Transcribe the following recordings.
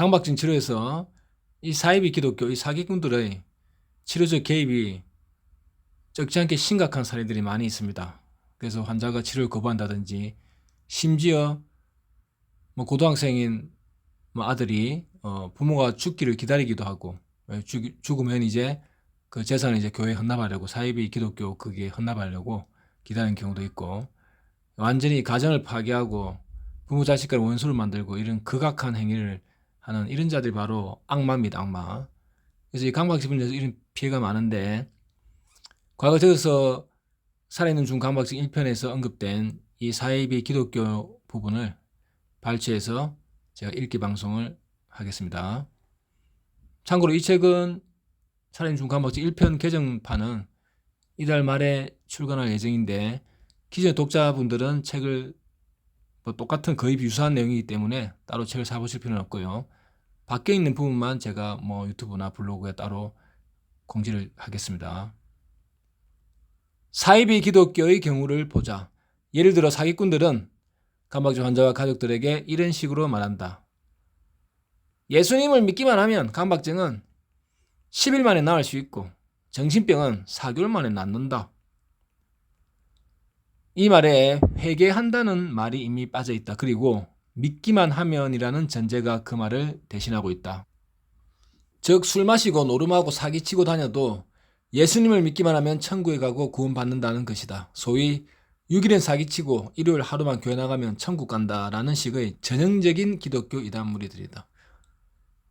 강박증 치료에서 이 사이비 기독교 이 사기꾼들의 치료적 개입이 적지 않게 심각한 사례들이 많이 있습니다. 그래서 환자가 치료를 거부한다든지 심지어 고등학생인 아들이 부모가 죽기를 기다리기도 하고 죽으면 이제 그 재산을 이제 교회에 헌납하려고 사이비 기독교 그게 헌납하려고 기다리는 경우도 있고 완전히 가정을 파괴하고 부모 자식 간 원수를 만들고 이런 극악한 행위를 하는 이런 자들이 바로 악마입니다. 악마. 그래서 이 강박증에서 이런 피해가 많은데 과거 저기서 살아있는 중 강박증 1편에서 언급된 이 사이비 기독교 부분을 발췌해서 제가 읽기 방송을 하겠습니다. 참고로 이 책은 살아있는 중 강박증 1편 개정판은 이달 말에 출간할 예정인데 기존의 독자분들은 책을 똑같은 거의 유사한 내용이기 때문에 따로 책을 사보실 필요는 없고요. 밖에 있는 부분만 제가 유튜브나 블로그에 따로 공지를 하겠습니다. 사이비 기독교의 경우를 보자. 예를 들어 사기꾼들은 강박증 환자와 가족들에게 이런 식으로 말한다. 예수님을 믿기만 하면 강박증은 10일 만에 나을 수 있고 정신병은 4개월 만에 낫는다. 이 말에 회개한다는 말이 이미 빠져있다. 그리고 믿기만 하면이라는 전제가 그 말을 대신하고 있다. 즉 술 마시고 노름하고 사기치고 다녀도 예수님을 믿기만 하면 천국에 가고 구원받는다는 것이다. 소위 6일엔 사기치고 일요일 하루만 교회 나가면 천국 간다라는 식의 전형적인 기독교 이단 무리들이다.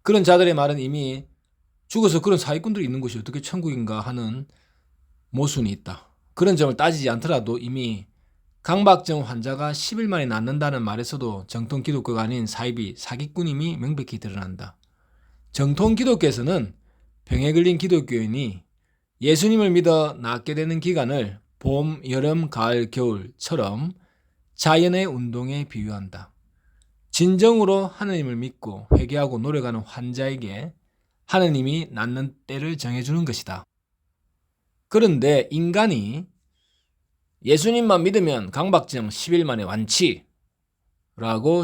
그런 자들의 말은 이미 죽어서 그런 사기꾼들이 있는 곳이 어떻게 천국인가 하는 모순이 있다. 그런 점을 따지지 않더라도 이미 강박증 환자가 10일 만에 낫는다는 말에서도 정통 기독교가 아닌 사이비 사기꾼임이 명백히 드러난다. 정통 기독교에서는 병에 걸린 기독교인이 예수님을 믿어 낫게 되는 기간을 봄, 여름, 가을, 겨울처럼 자연의 운동에 비유한다. 진정으로 하느님을 믿고 회개하고 노력하는 환자에게 하느님이 낫는 때를 정해주는 것이다. 그런데 인간이 예수님만 믿으면 강박증 10일 만에 완치라고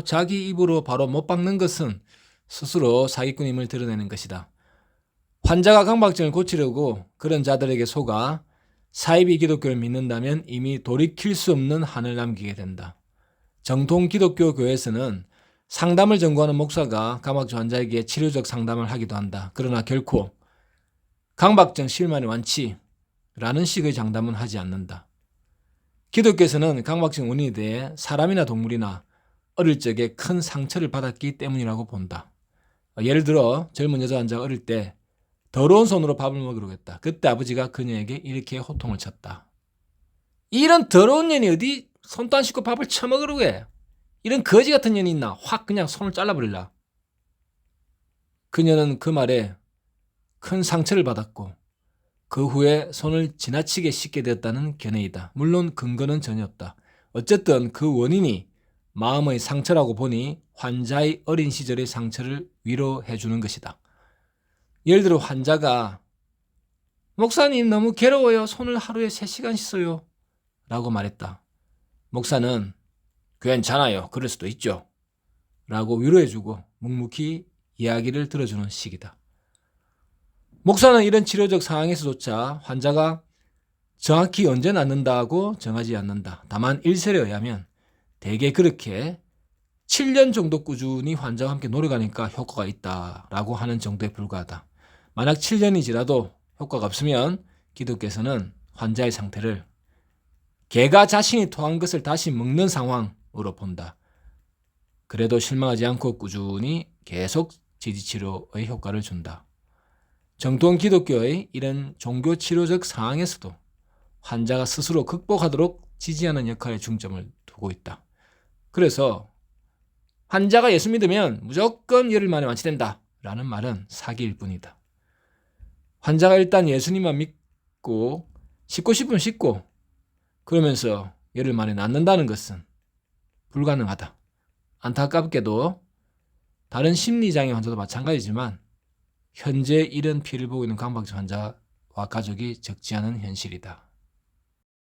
자기 입으로 바로 못 박는 것은 스스로 사기꾼임을 드러내는 것이다. 환자가 강박증을 고치려고 그런 자들에게 속아 사이비 기독교를 믿는다면 이미 돌이킬 수 없는 한을 남기게 된다. 정통 기독교 교회에서는 상담을 전공하는 목사가 강박증 환자에게 치료적 상담을 하기도 한다. 그러나 결코 강박증 10일 만에 완치라는 식의 장담은 하지 않는다. 기독교에서는 강박증 원인에 대해 사람이나 동물이나 어릴 적에 큰 상처를 받았기 때문이라고 본다. 예를 들어 젊은 여자 환자가 어릴 때 더러운 손으로 밥을 먹으려고 했다. 그때 아버지가 그녀에게 이렇게 호통을 쳤다. 이런 더러운 년이 어디 손도 안 씻고 밥을 처먹으려고 해. 이런 거지 같은 년이 있나. 확 그냥 손을 잘라버릴라. 그녀는 그 말에 큰 상처를 받았고 그 후에 손을 지나치게 씻게 되었다는 견해이다. 물론 근거는 전혀 없다. 어쨌든 그 원인이 마음의 상처라고 보니 환자의 어린 시절의 상처를 위로해 주는 것이다. 예를 들어 환자가 목사님 너무 괴로워요. 손을 하루에 3시간 씻어요. 라고 말했다. 목사는 괜찮아요. 그럴 수도 있죠. 라고 위로해주고 묵묵히 이야기를 들어주는 식이다. 목사는 이런 치료적 상황에서조차 환자가 정확히 언제 낫는다고 정하지 않는다. 다만 일설에 의하면 대개 그렇게 7년 정도 꾸준히 환자와 함께 노력하니까 효과가 있다라고 하는 정도에 불과하다. 만약 7년이 지나도 효과가 없으면 기독교에서는 환자의 상태를 개가 자신이 토한 것을 다시 먹는 상황으로 본다. 그래도 실망하지 않고 꾸준히 계속 지지치료의 효과를 준다. 정통 기독교의 이런 종교치료적 상황에서도 환자가 스스로 극복하도록 지지하는 역할에 중점을 두고 있다. 그래서 환자가 예수 믿으면 무조건 열흘 만에 완치된다 라는 말은 사기일 뿐이다. 환자가 일단 예수님만 믿고 씻고 싶으면 씻고 그러면서 열흘 만에 낫는다는 것은 불가능하다. 안타깝게도 다른 심리장애 환자도 마찬가지지만 현재 이런 피해를 보고 있는 강박증 환자와 가족이 적지 않은 현실이다.